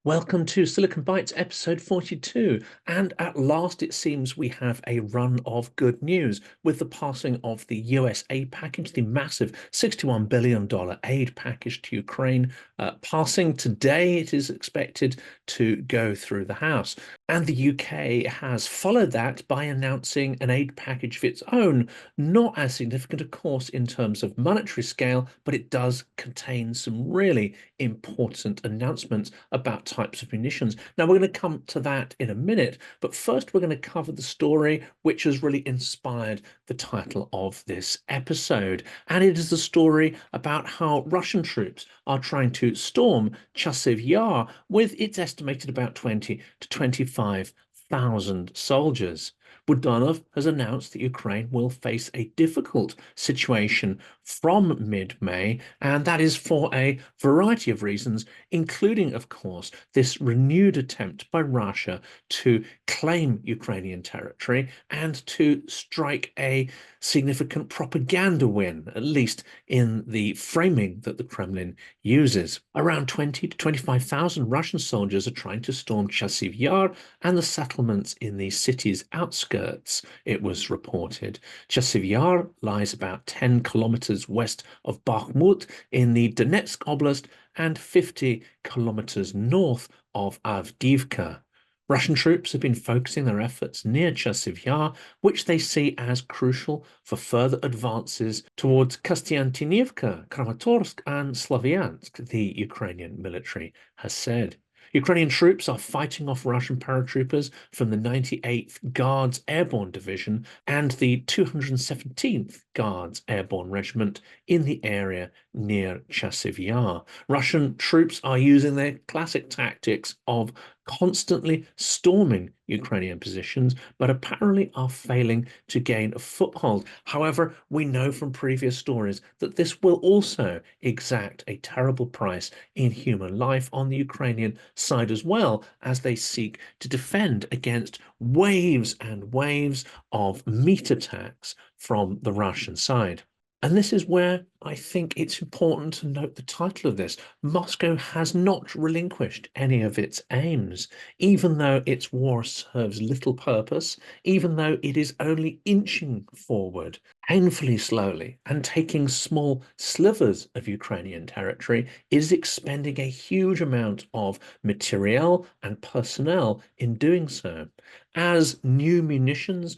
Welcome to Silicon Bytes episode 42, and at last it seems we have a run of good news with the passing of the US aid package, the massive $61 billion aid package to Ukraine, passing today. It is expected to go through the House, and the UK has followed that by announcing an aid package of its own, not as significant, of course, in terms of monetary scale, but it does contain some really important announcements about types of munitions. Now, we're going to come to that in a minute, but first we're going to cover the story which has really inspired the title of this episode. And it is the story about how Russian troops are trying to storm Chasiv Yar with its estimated about 20 to 25,000 soldiers. Budanov has announced that Ukraine will face a difficult situation from mid-May, and that is for a variety of reasons, including, of course, this renewed attempt by Russia to claim Ukrainian territory and to strike a significant propaganda win, at least in the framing that the Kremlin uses. Around 20 to 25,000 Russian soldiers are trying to storm Chasiv Yar and the settlements in the city's outskirts, it was reported. Chasiv Yar lies about 10 kilometers west of Bakhmut in the Donetsk Oblast and 50 kilometers north of Avdiivka. Russian troops have been focusing their efforts near Chasiv Yar, which they see as crucial for further advances towards Kostiantynivka, Kramatorsk, and Slavyansk, the Ukrainian military has said. Ukrainian troops are fighting off Russian paratroopers from the 98th Guards Airborne Division and the 217th Guards Airborne Regiment in the area near Chasiv Yar. Russian troops are using their classic tactics of constantly storming Ukrainian positions, but apparently are failing to gain a foothold. However, we know from previous stories that this will also exact a terrible price in human life on the Ukrainian side as well, as they seek to defend against waves and waves of meat attacks from the Russian side. And this is where I think it's important to note the title of this. Moscow has not relinquished any of its aims, even though its war serves little purpose, even though it is only inching forward, painfully slowly, and taking small slivers of Ukrainian territory, is expending a huge amount of materiel and personnel in doing so. As new munitions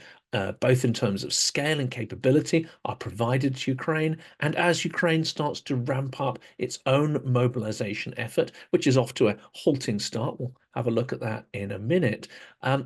both in terms of scale and capability, are provided to Ukraine, and as Ukraine starts to ramp up its own mobilization effort, which is off to a halting start, we'll have a look at that in a minute,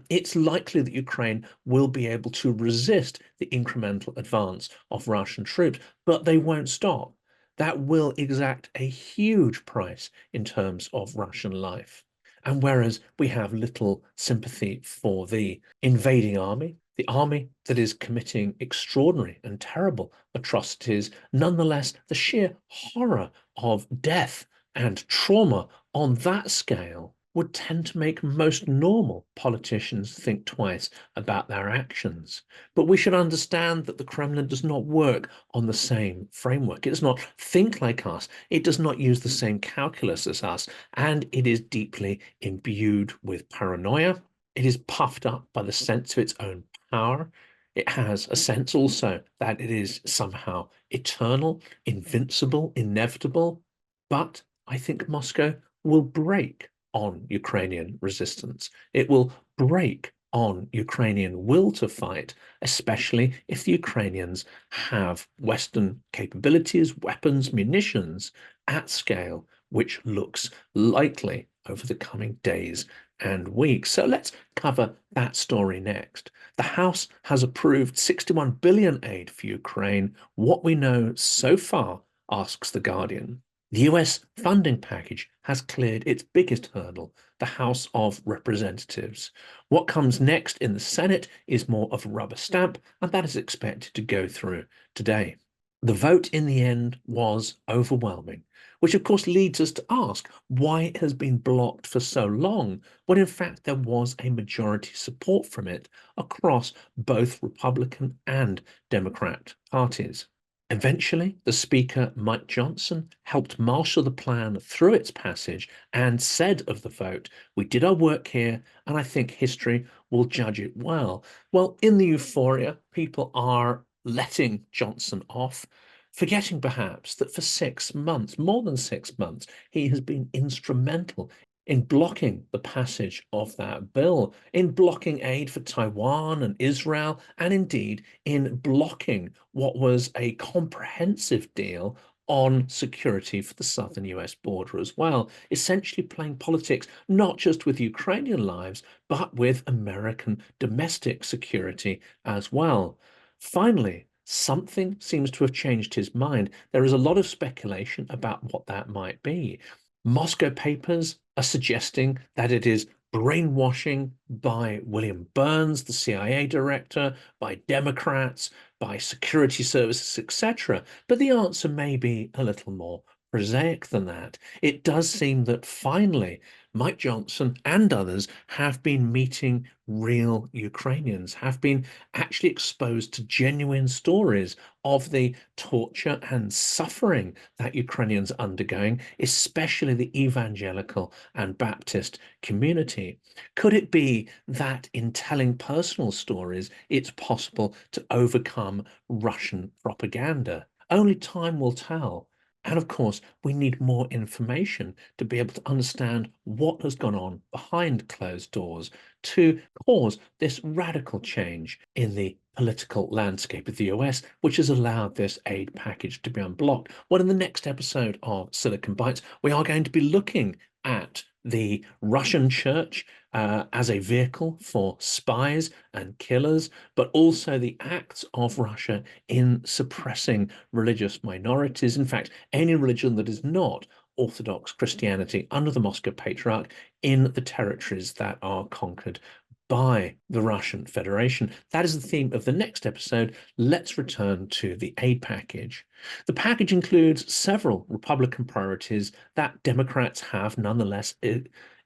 it's likely that Ukraine will be able to resist the incremental advance of Russian troops, but they won't stop. That will exact a huge price in terms of Russian life. And whereas we have little sympathy for the invading army, the army that is committing extraordinary and terrible atrocities, nonetheless, the sheer horror of death and trauma on that scale would tend to make most normal politicians think twice about their actions. But we should understand that the Kremlin does not work on the same framework. It does not think like us. It does not use the same calculus as us. And it is deeply imbued with paranoia. It is puffed up by the sense of its own power. It has a sense also that it is somehow eternal, invincible, inevitable. But I think Moscow will break on Ukrainian resistance. It will break on Ukrainian will to fight, especially if the Ukrainians have Western capabilities, weapons, munitions at scale, which looks likely over the coming days and weeks. So let's cover that story next. The House has approved 61 billion aid for Ukraine. What we know so far, asks The Guardian. The US funding package has cleared its biggest hurdle, the House of Representatives. What comes next in the Senate is more of a rubber stamp, and that is expected to go through today. The vote in the end was overwhelming, which of course leads us to ask why it has been blocked for so long, when in fact there was a majority support from it across both Republican and Democrat parties. Eventually, the Speaker, Mike Johnson, helped marshal the plan through its passage and said of the vote, "We did our work here, and I think history will judge it well." Well, in the euphoria, people are letting Johnson off, forgetting perhaps that for 6 months, more than 6 months, he has been instrumental in blocking the passage of that bill, in blocking aid for Taiwan and Israel, and indeed in blocking what was a comprehensive deal on security for the southern US border as well, essentially playing politics not just with Ukrainian lives, but with American domestic security as well. Finally, something seems to have changed his mind. There is a lot of speculation about what that might be. Moscow papers are suggesting that it is brainwashing by William Burns, the CIA director, by Democrats, by security services, etc. But the answer may be a little more prosaic than that. It does seem that finally Mike Johnson and others have been meeting real Ukrainians, have been actually exposed to genuine stories of the torture and suffering that Ukrainians are undergoing, especially the evangelical and Baptist community. Could it be that in telling personal stories, it's possible to overcome Russian propaganda? Only time will tell. And of course, we need more information to be able to understand what has gone on behind closed doors to cause this radical change in the political landscape of the US, which has allowed this aid package to be unblocked. Well, in the next episode of Silicon Bites, we are going to be looking at the Russian church as a vehicle for spies and killers, but also the acts of Russia in suppressing religious minorities. In fact, any religion that is not Orthodox Christianity under the Moscow Patriarch in the territories that are conquered by the Russian Federation. That is the theme of the next episode. Let's return to the aid package. The package includes several Republican priorities that Democrats have nonetheless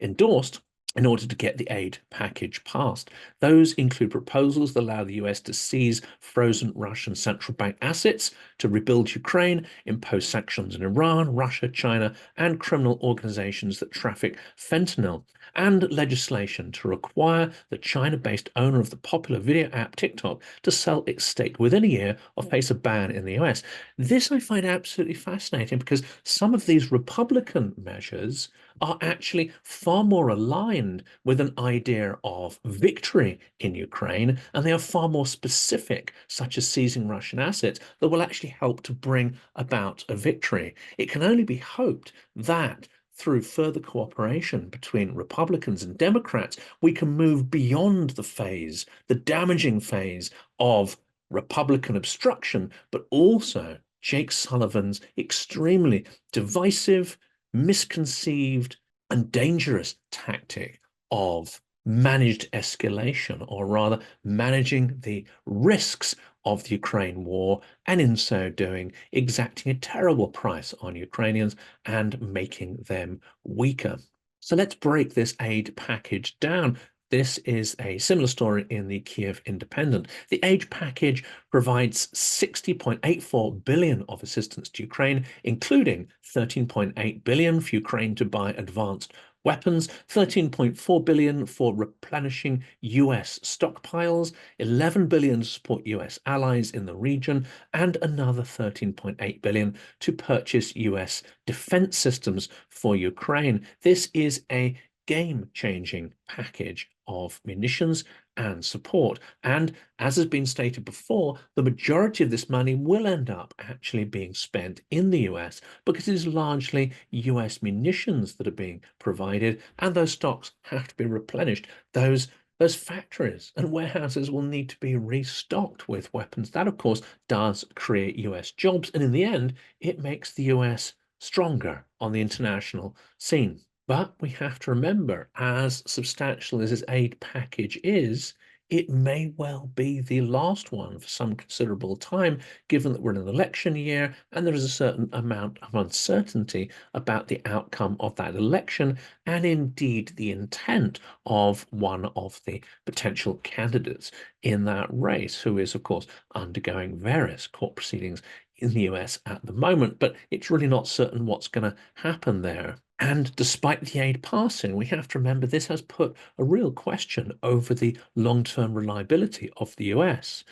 endorsed in order to get the aid package passed. Those include proposals that allow the US to seize frozen Russian central bank assets, to rebuild Ukraine, impose sanctions on Iran, Russia, China, and criminal organizations that traffic fentanyl, and legislation to require the China-based owner of the popular video app TikTok to sell its stake within a year or face a ban in the US. This I find absolutely fascinating because some of these Republican measures are actually far more aligned with an idea of victory in Ukraine, and they are far more specific, such as seizing Russian assets, that will actually help to bring about a victory. It can only be hoped that through further cooperation between Republicans and Democrats, we can move beyond the phase, the damaging phase of Republican obstruction, but also Jake Sullivan's extremely divisive, misconceived, and dangerous tactic of managed escalation, or rather managing the risks of the Ukraine war, and in so doing, exacting a terrible price on Ukrainians and making them weaker. So let's break this aid package down. This is a similar story in the KYIV Independent. The aid package provides 60.84 billion of assistance to Ukraine, including 13.8 billion for Ukraine to buy advanced weapons, 13.4 billion for replenishing US stockpiles, 11 billion to support US allies in the region, and another 13.8 billion to purchase US defense systems for Ukraine. This is a game-changing package of munitions and support. And as has been stated before, the majority of this money will end up actually being spent in the US because it is largely US munitions that are being provided, and those stocks have to be replenished. Those factories and warehouses will need to be restocked with weapons. That, of course, does create US jobs, and in the end, it makes the US stronger on the international scene. But we have to remember, as substantial as this aid package is, it may well be the last one for some considerable time, given that we're in an election year and there is a certain amount of uncertainty about the outcome of that election and indeed the intent of one of the potential candidates in that race, who is, of course, undergoing various court proceedings in the US at the moment, but it's really not certain what's going to happen there. And despite the aid passing, we have to remember this has put a real question over the long-term reliability of the US.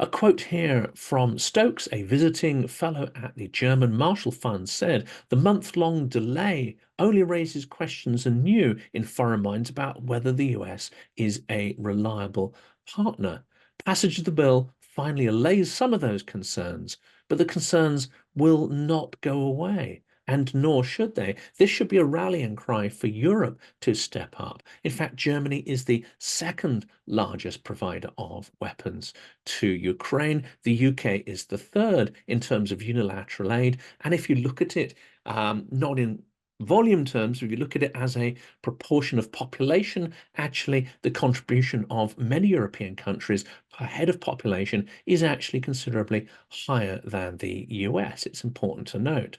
A quote here from Stokes, a visiting fellow at the German Marshall Fund, said, "The month-long delay only raises questions anew in foreign minds about whether the US is a reliable partner." Passage of the bill finally allays some of those concerns, but the concerns will not go away. And nor should they. This should be a rallying cry for Europe to step up. In fact, Germany is the second largest provider of weapons to Ukraine. The UK is the third in terms of unilateral aid. And if you look at it, not in volume terms, if you look at it as a proportion of population, actually the contribution of many European countries per head of population is actually considerably higher than the US. It's important to note.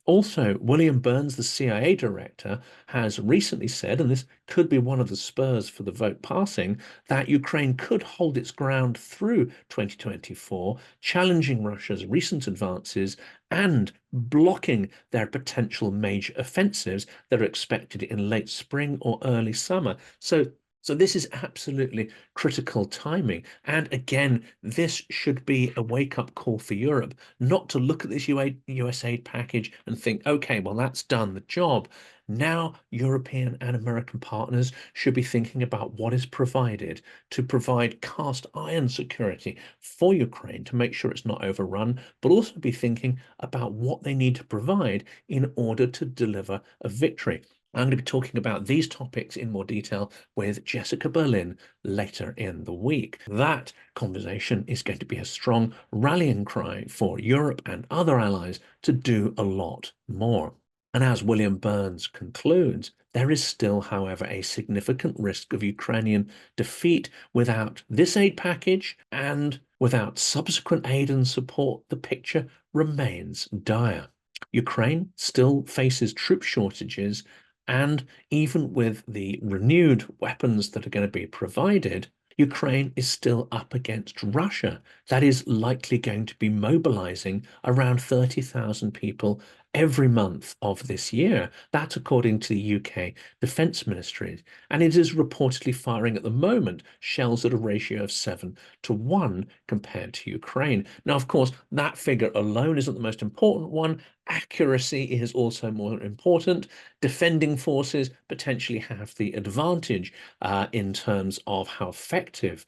Also, William Burns, the CIA director, has recently said, and this could be one of the spurs for the vote passing, that Ukraine could hold its ground through 2024, challenging Russia's recent advances and blocking their potential major offensives that are expected in late spring or early summer. So this is absolutely critical timing. And again, this should be a wake-up call for Europe, not to look at this US aid package and think, okay, well, that's done the job. Now, European and American partners should be thinking about what is provided to provide cast iron security for Ukraine to make sure it's not overrun, but also be thinking about what they need to provide in order to deliver a victory. I'm going to be talking about these topics in more detail with Jessica Berlin later in the week. That conversation is going to be a strong rallying cry for Europe and other allies to do a lot more. And as William Burns concludes, there is still, however, a significant risk of Ukrainian defeat without this aid package and without subsequent aid and support. The picture remains dire. Ukraine still faces troop shortages, and even with the renewed weapons that are going to be provided, Ukraine is still up against Russia. That is likely going to be mobilizing around 30,000 people every month of this year. That's according to the UK Defence Ministry. And it is reportedly firing at the moment shells at a ratio of 7-1 compared to Ukraine. Now, of course, that figure alone isn't the most important one. Accuracy is also more important. Defending forces potentially have the advantage in terms of how effective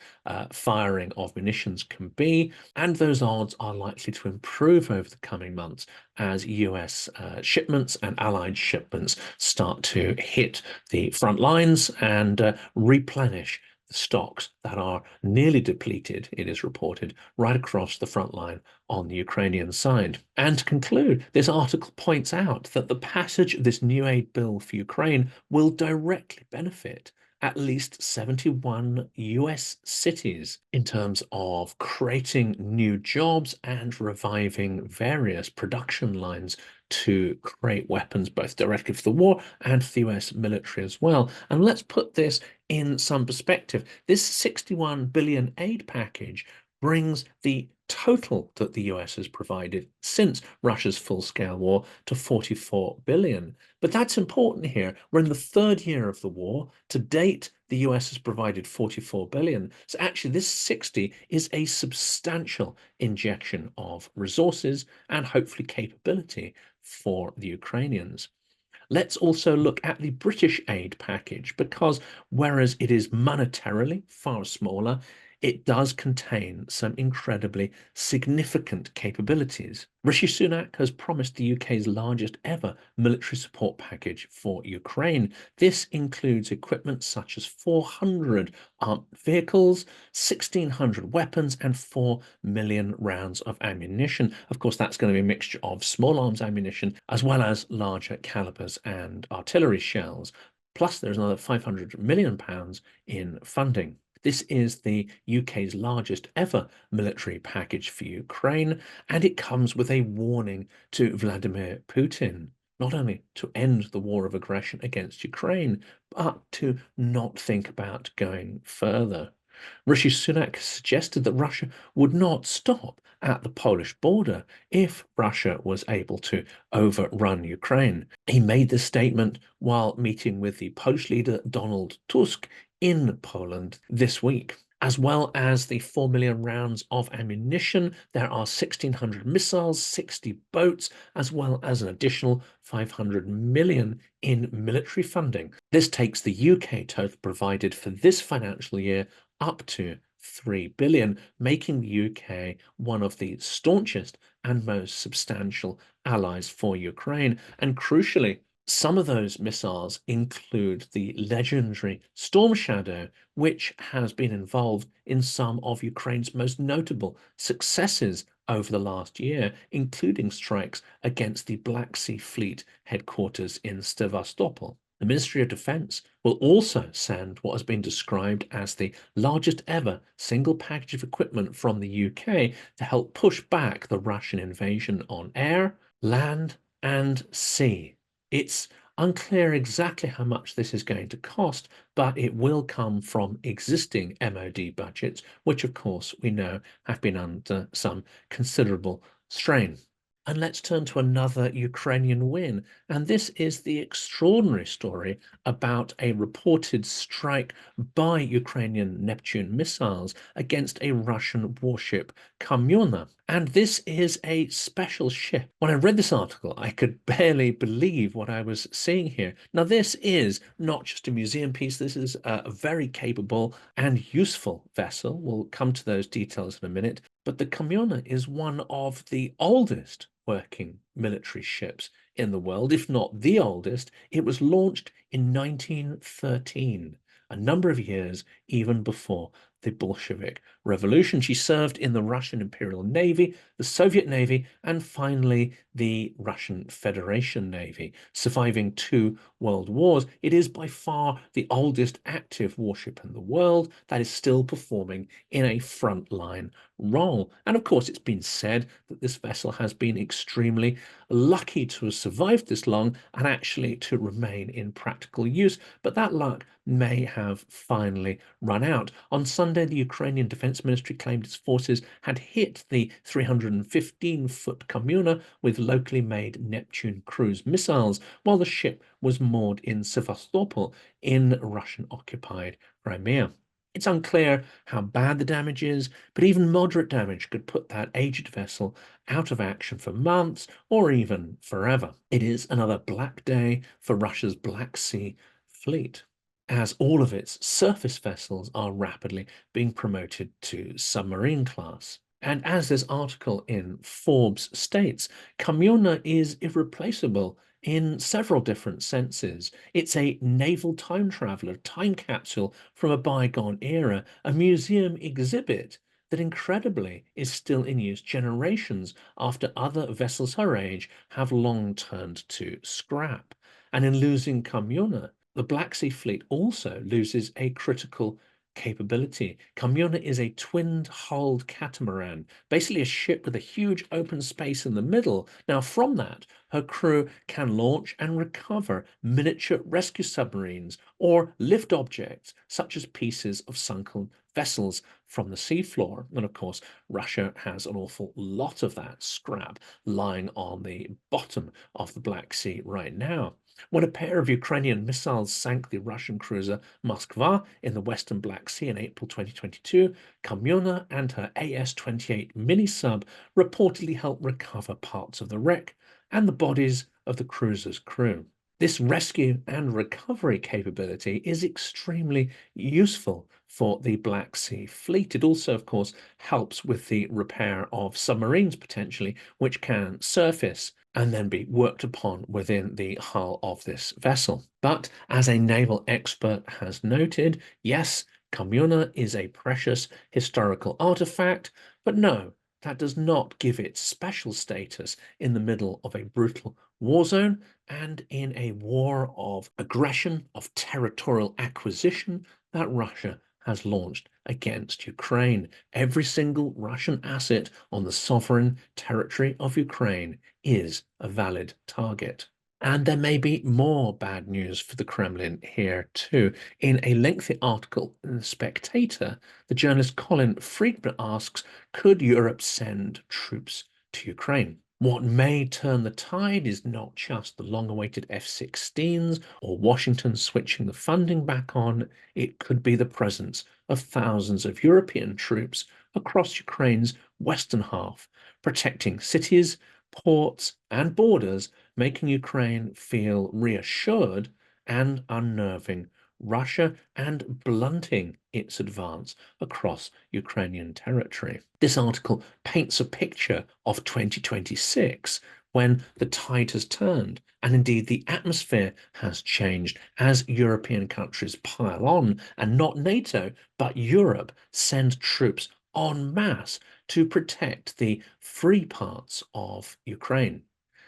firing of munitions can be, and those odds are likely to improve over the coming months as US shipments and allied shipments start to hit the front lines and replenish the stocks that are nearly depleted, it is reported, right across the front line on the Ukrainian side. And to conclude, this article points out that the passage of this new aid bill for Ukraine will directly benefit at least 71 US cities in terms of creating new jobs and reviving various production lines to create weapons both directly for the war and for the US military as well. And let's put this in some perspective. This 61 billion aid package brings the total that the US has provided since Russia's full-scale war to 44 billion. But that's important here. We're in the third year of the war. To date, the US has provided 44 billion. So actually this 60 is a substantial injection of resources and hopefully capability for the Ukrainians. Let's also look at the British aid package, because whereas it is monetarily far smaller, it does contain some incredibly significant capabilities. Rishi Sunak has promised the UK's largest ever military support package for Ukraine. This includes equipment such as 400 armed vehicles, 1,600 weapons, and 4 million rounds of ammunition. Of course, that's going to be a mixture of small arms ammunition as well as larger calibers and artillery shells. Plus, there's another £500 million in funding. This is the UK's largest ever military package for Ukraine, and it comes with a warning to Vladimir Putin, not only to end the war of aggression against Ukraine, but to not think about going further. Rishi Sunak suggested that Russia would not stop at the Polish border if Russia was able to overrun Ukraine. He made this statement while meeting with the Polish leader Donald Tusk in Poland this week. As well as the 4 million rounds of ammunition, there are 1,600 missiles, 60 boats, as well as an additional 500 million in military funding. This takes the UK total provided for this financial year up to 3 billion, making the UK one of the staunchest and most substantial allies for Ukraine. And crucially, some of those missiles include the legendary Storm Shadow, which has been involved in some of Ukraine's most notable successes over the last year, including strikes against the Black Sea Fleet headquarters in Sevastopol. The Ministry of Defense will also send what has been described as the largest ever single package of equipment from the UK to help push back the Russian invasion on air, land, and sea. It's unclear exactly how much this is going to cost, but it will come from existing MOD budgets, which of course we know have been under some considerable strain. And let's turn to another Ukrainian win. And this is the extraordinary story about a reported strike by Ukrainian Neptune missiles against a Russian warship, Kamyona. And this is a special ship. When I read this article, I could barely believe what I was seeing here. Now, this is not just a museum piece. This is a very capable and useful vessel. We'll come to those details in a minute. But the Kamyona is one of the oldest working military ships in the world, if not the oldest. It was launched in 1913, a number of years even before the Bolshevik Revolution. She served in the Russian Imperial Navy, the Soviet Navy, and finally the Russian Federation Navy. Surviving 2 world wars, it is by far the oldest active warship in the world that is still performing in a frontline role. And of course, it's been said that this vessel has been extremely lucky to have survived this long and actually to remain in practical use, but that luck may have finally run out. On Sunday, the Ukrainian Defense Ministry claimed its forces had hit the 315-foot Kamyona with locally made Neptune cruise missiles, while the ship was moored in Sevastopol in Russian-occupied Crimea. It's unclear how bad the damage is, but even moderate damage could put that aged vessel out of action for months or even forever. It is another black day for Russia's Black Sea Fleet, as all of its surface vessels are rapidly being promoted to submarine class. And as this article in Forbes states, Kamyona is irreplaceable in several different senses. It's a naval time traveler, time capsule from a bygone era, a museum exhibit that incredibly is still in use generations after other vessels her age have long turned to scrap. And in losing Kamyona, the Black Sea Fleet also loses a critical capability. Kamyona is a twinned-hulled catamaran, basically a ship with a huge open space in the middle. Now, from that, her crew can launch and recover miniature rescue submarines or lift objects, such as pieces of sunken vessels from the seafloor. And of course, Russia has an awful lot of that scrap lying on the bottom of the Black Sea right now. When a pair of Ukrainian missiles sank the Russian cruiser Moskva in the western Black Sea in April 2022, Kamyona and her AS-28 mini-sub reportedly helped recover parts of the wreck and the bodies of the cruiser's crew. This rescue and recovery capability is extremely useful for the Black Sea Fleet. It also, of course, helps with the repair of submarines potentially, which can surface and then be worked upon within the hull of this vessel. But as a naval expert has noted, yes, Kamyona is a precious historical artifact, but no, that does not give it special status in the middle of a brutal war zone and in a war of aggression, of territorial acquisition that Russia has launched against Ukraine. Every single Russian asset on the sovereign territory of Ukraine is a valid target. And there may be more bad news for the Kremlin here too. In a lengthy article in The Spectator, the journalist Colin Friedman asks, could Europe send troops to Ukraine? What may turn the tide is not just the long-awaited F-16s or Washington switching the funding back on. It could be the presence of thousands of European troops across Ukraine's western half, protecting cities, ports, and borders, making Ukraine feel reassured and unnerving Russia and blunting its advance across Ukrainian territory. This article paints a picture of 2026 when the tide has turned and indeed the atmosphere has changed as European countries pile on, and not NATO, but Europe send troops en masse to protect the free parts of Ukraine.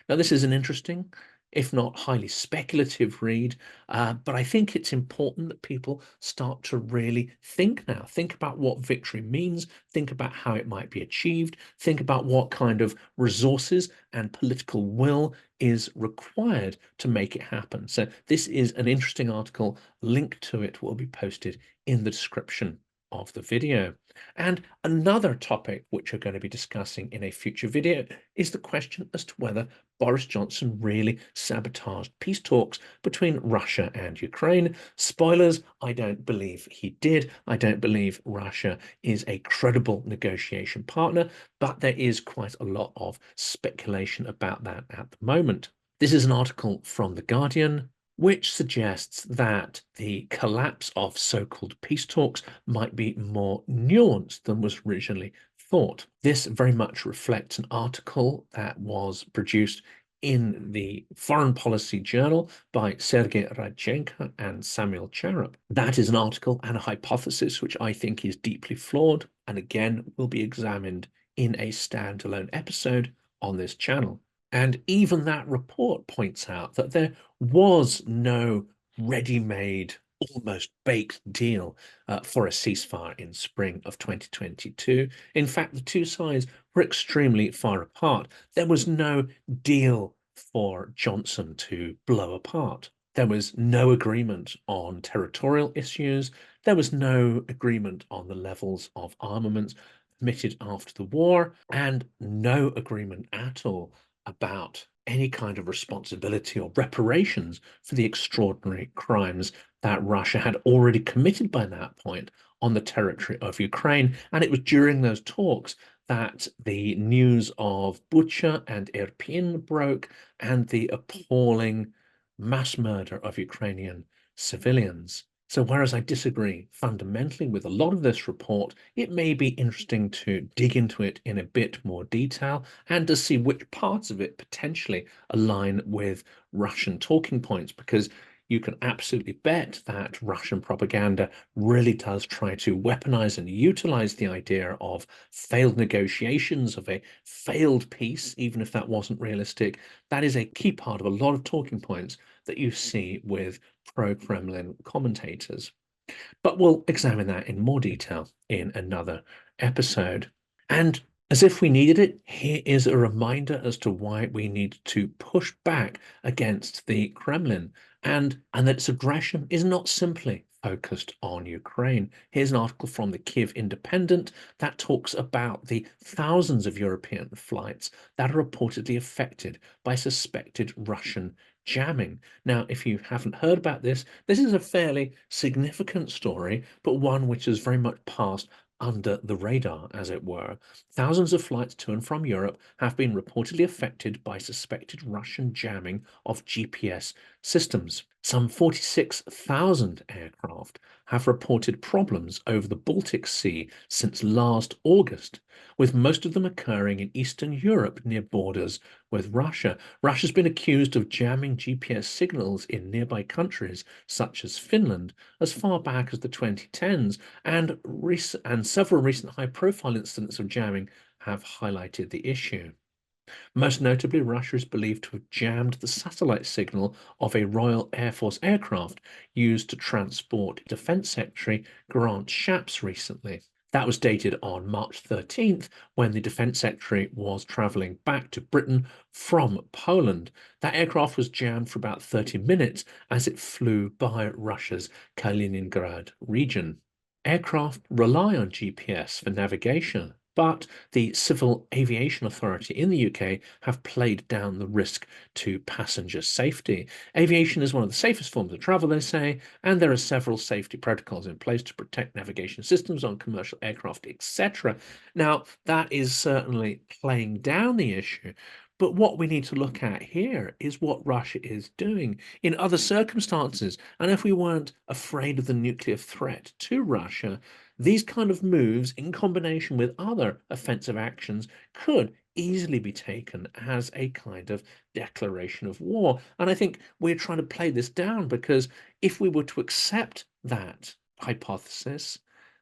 Now, this is an interesting, if not highly speculative read, but I think it's important that people start to really think now. Think about what victory means, think about how it might be achieved, think about what kind of resources and political will is required to make it happen. So this is an interesting article. Link to it will be posted in the description of the video. And another topic which we're going to be discussing in a future video is the question as to whether Boris Johnson really sabotaged peace talks between Russia and Ukraine. Spoilers, I don't believe he did. I don't believe Russia is a credible negotiation partner, but there is quite a lot of speculation about that at the moment. This is an article from The Guardian, which suggests that the collapse of so-called peace talks might be more nuanced than was originally thought. This very much reflects an article that was produced in the Foreign Policy Journal by Serhiy Radchenko and Samuel Charap. That is an article and a hypothesis which I think is deeply flawed, and again will be examined in a standalone episode on this channel. And even that report points out that there was no ready-made, almost baked deal for a ceasefire in spring of 2022. In fact, the two sides were extremely far apart. There was no deal for Johnson to blow apart. There was no agreement on territorial issues. There was no agreement on the levels of armaments permitted after the war, and no agreement at all about any kind of responsibility or reparations for the extraordinary crimes that Russia had already committed by that point on the territory of Ukraine. And it was during those talks that the news of Bucha and Irpin broke, and the appalling mass murder of Ukrainian civilians. So whereas I disagree fundamentally with a lot of this report, it may be interesting to dig into it in a bit more detail and to see which parts of it potentially align with Russian talking points, because you can absolutely bet that Russian propaganda really does try to weaponize and utilize the idea of failed negotiations, of a failed peace, even if that wasn't realistic. That is a key part of a lot of talking points that you see with pro-Kremlin commentators. But we'll examine that in more detail in another episode. And as if we needed it, here is a reminder as to why we need to push back against the Kremlin, and that its aggression is not simply focused on Ukraine. Here's an article from the KYIV Independent that talks about the thousands of European flights that are reportedly affected by suspected Russian jamming. Now, if you haven't heard about this, this is a fairly significant story, but one which has very much passed under the radar, as it were. Thousands of flights to and from Europe have been reportedly affected by suspected Russian jamming of GPS systems. Some 46,000 aircraft have reported problems over the Baltic Sea since last August, with most of them occurring in Eastern Europe near borders with Russia. Russia's been accused of jamming GPS signals in nearby countries such as Finland as far back as the 2010s, and several recent high-profile incidents of jamming have highlighted the issue. Most notably, Russia is believed to have jammed the satellite signal of a Royal Air Force aircraft used to transport Defense Secretary Grant Shapps recently. That was dated on March 13th, when the Defense Secretary was traveling back to Britain from Poland. That aircraft was jammed for about 30 minutes as it flew by Russia's Kaliningrad region. Aircraft rely on GPS for navigation, but the Civil Aviation Authority in the UK have played down the risk to passenger safety. Aviation is one of the safest forms of travel, they say, and there are several safety protocols in place to protect navigation systems on commercial aircraft, etc. Now, that is certainly playing down the issue. But what we need to look at here is what Russia is doing in other circumstances. And if we weren't afraid of the nuclear threat to Russia, these kind of moves, in combination with other offensive actions, could easily be taken as a kind of declaration of war. And I think we're trying to play this down, because if we were to accept that hypothesis,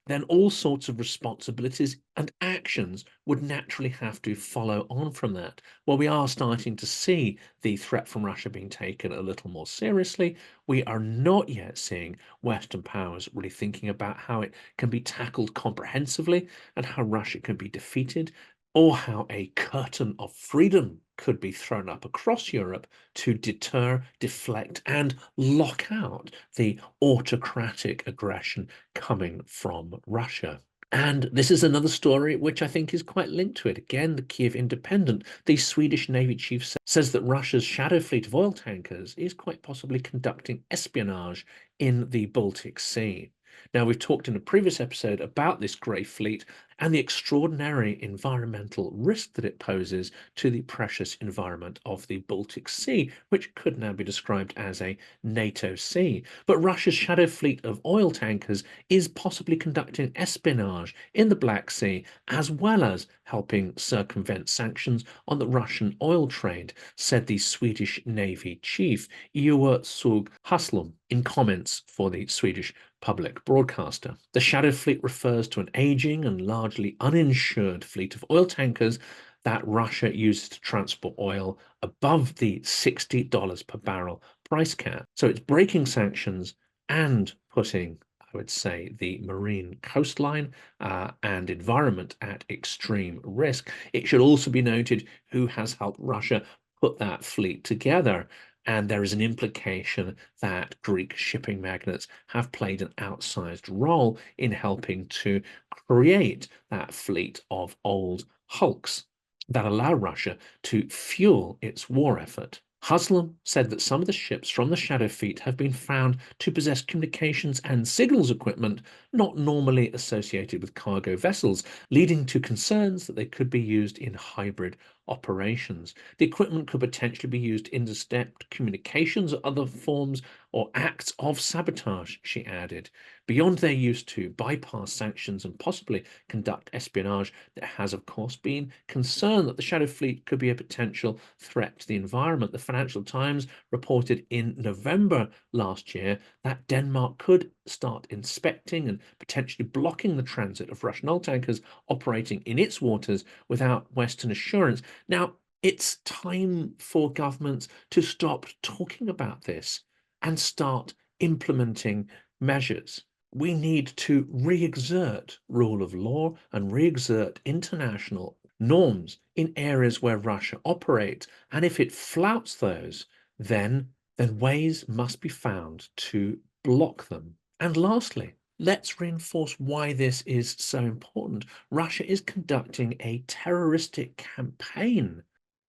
then all sorts of responsibilities and actions would naturally have to follow on from that. Well, we are starting to see the threat from Russia being taken a little more seriously. We are not yet seeing Western powers really thinking about how it can be tackled comprehensively and how Russia can be defeated, or how a curtain of freedom could be thrown up across Europe to deter, deflect, and lock out the autocratic aggression coming from Russia. And this is another story which I think is quite linked to it. Again, the Kyiv Independent, the Swedish Navy chief, says that Russia's shadow fleet of oil tankers is quite possibly conducting espionage in the Baltic Sea. Now, we've talked in a previous episode about this grey fleet and the extraordinary environmental risk that it poses to the precious environment of the Baltic Sea, which could now be described as a NATO sea. But Russia's shadow fleet of oil tankers is possibly conducting espionage in the Black Sea, as well as helping circumvent sanctions on the Russian oil trade, said the Swedish Navy chief, Sug Haslum, in comments for the Swedish public broadcaster. The shadow fleet refers to an aging and largely uninsured fleet of oil tankers that Russia uses to transport oil above the $60 per barrel price cap. So it's breaking sanctions and putting, I would say, the marine coastline and environment at extreme risk. It should also be noted who has helped Russia put that fleet together. And there is an implication that Greek shipping magnates have played an outsized role in helping to create that fleet of old hulks that allow Russia to fuel its war effort. Haslam said that some of the ships from the shadow fleet have been found to possess communications and signals equipment not normally associated with cargo vessels, leading to concerns that they could be used in hybrid operations. The equipment could potentially be used to intercept communications or other forms or acts of sabotage, she added. Beyond their use to bypass sanctions and possibly conduct espionage, there has, of course, been concern that the shadow fleet could be a potential threat to the environment. The Financial Times reported in November last year that Denmark could start inspecting and potentially blocking the transit of Russian oil tankers operating in its waters without Western assurance. Now, it's time for governments to stop talking about this and start implementing measures. We need to re-exert rule of law and re-exert international norms in areas where Russia operates. And if it flouts those, then ways must be found to block them. And lastly, let's reinforce why this is so important. Russia is conducting a terroristic campaign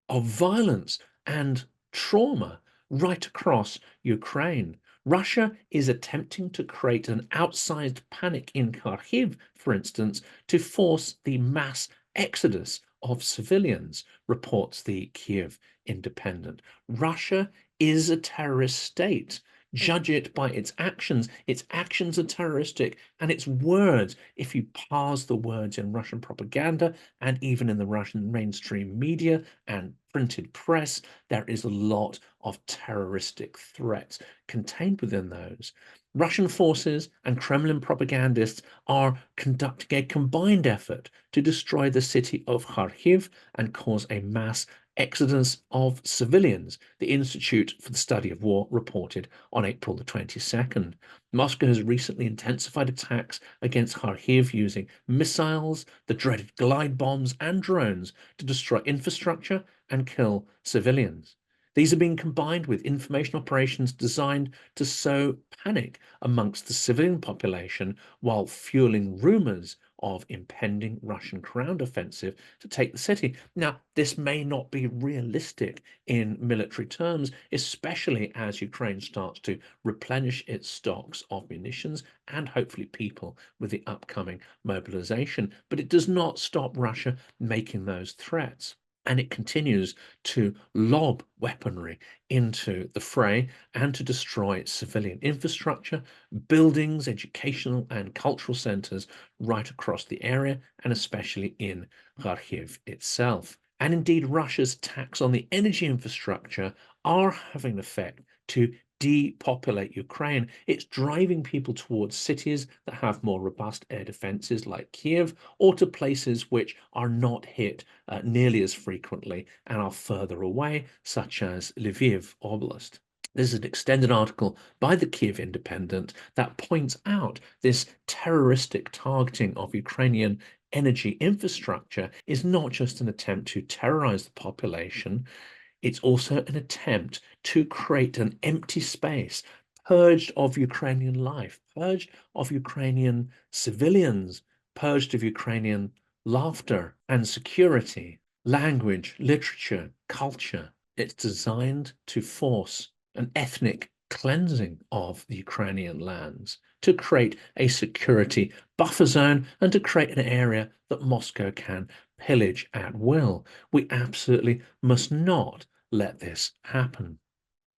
of violence and trauma right across Ukraine. Russia is attempting to create an outsized panic in Kharkiv, for instance, to force the mass exodus of civilians, reports the Kyiv Independent. Russia is a terrorist state. Judge it by its actions. Its actions are terroristic, and its words, if you parse the words in Russian propaganda and even in the Russian mainstream media and printed press, there is a lot of terroristic threats contained within those. Russian forces and Kremlin propagandists are conducting a combined effort to destroy the city of Kharkiv and cause a mass exodus of civilians, the Institute for the Study of War reported on April the 22nd. Moscow has recently intensified attacks against Kharkiv using missiles, the dreaded glide bombs, and drones to destroy infrastructure and kill civilians. These are being combined with information operations designed to sow panic amongst the civilian population while fueling rumors of impending Russian ground offensive to take the city. Now, this may not be realistic in military terms, especially as Ukraine starts to replenish its stocks of munitions and hopefully people with the upcoming mobilization. But it does not stop Russia making those threats. And it continues to lob weaponry into the fray and to destroy civilian infrastructure, buildings, educational and cultural centers right across the area, and especially in Kharkiv itself. And indeed, Russia's attacks on the energy infrastructure are having an effect to depopulate Ukraine. It's driving people towards cities that have more robust air defenses like Kiev, or to places which are not hit nearly as frequently and are further away, such as Lviv Oblast. There's an extended article by the Kyiv Independent that points out this terroristic targeting of Ukrainian energy infrastructure is not just an attempt to terrorize the population, it's also an attempt to create an empty space, purged of Ukrainian life, purged of Ukrainian civilians, purged of Ukrainian laughter and security, language, literature, culture. It's designed to force an ethnic cleansing of the Ukrainian lands, to create a security buffer zone and to create an area that Moscow can pillage at will. We absolutely must not let this happen.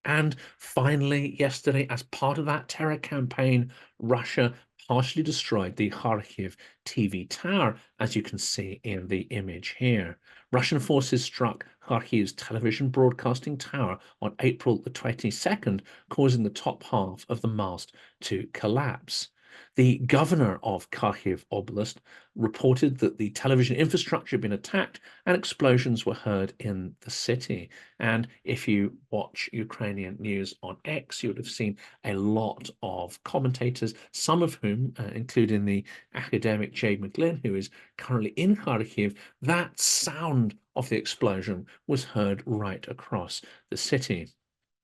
And finally, yesterday, as part of that terror campaign, Russia partially destroyed the Kharkiv TV tower, as you can see in the image here. Russian forces struck Kharkiv's television broadcasting tower on April the 22nd, causing the top half of the mast to collapse. The governor of Kharkiv Oblast reported that the television infrastructure had been attacked and explosions were heard in the city. And if you watch Ukrainian news on X, you would have seen a lot of commentators, some of whom, including the academic Jade McGlynn, who is currently in Kharkiv, that sound of the explosion was heard right across the city.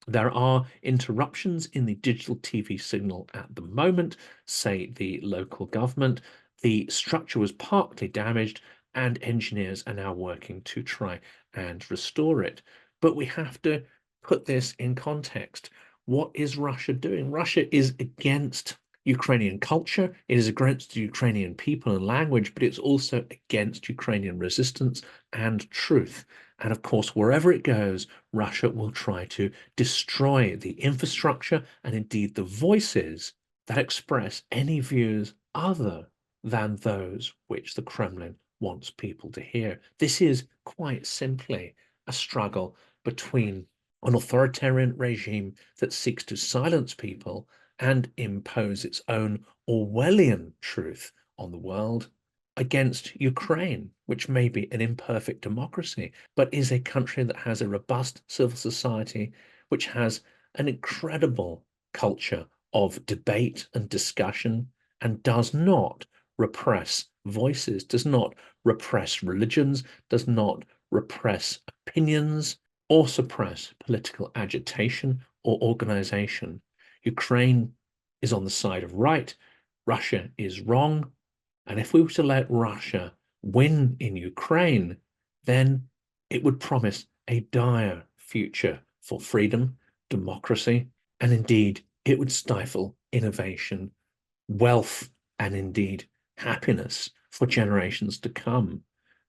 There are interruptions in the digital TV signal at the moment, say the local government. The structure was partly damaged and engineers are now working to try and restore it. But we have to put this in context. What is Russia doing? Russia is against Ukrainian culture, it is against Ukrainian people and language, but it's also against Ukrainian resistance and truth. And of course, wherever it goes, Russia will try to destroy the infrastructure and indeed the voices that express any views other than those which the Kremlin wants people to hear. This is quite simply a struggle between an authoritarian regime that seeks to silence people and impose its own Orwellian truth on the world against Ukraine, which may be an imperfect democracy, but is a country that has a robust civil society, which has an incredible culture of debate and discussion, and does not repress voices, does not repress religions, does not repress opinions, or suppress political agitation or organization. Ukraine is on the side of right, Russia is wrong, and if we were to let Russia win in Ukraine, then it would promise a dire future for freedom, democracy, and indeed it would stifle innovation, wealth, and indeed happiness for generations to come.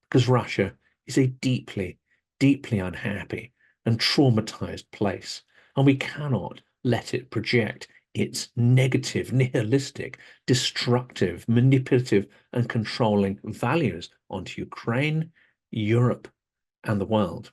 Because Russia is a deeply, deeply unhappy and traumatized place, and we cannot let it project its negative, nihilistic, destructive, manipulative, and controlling values onto Ukraine, Europe, and the world.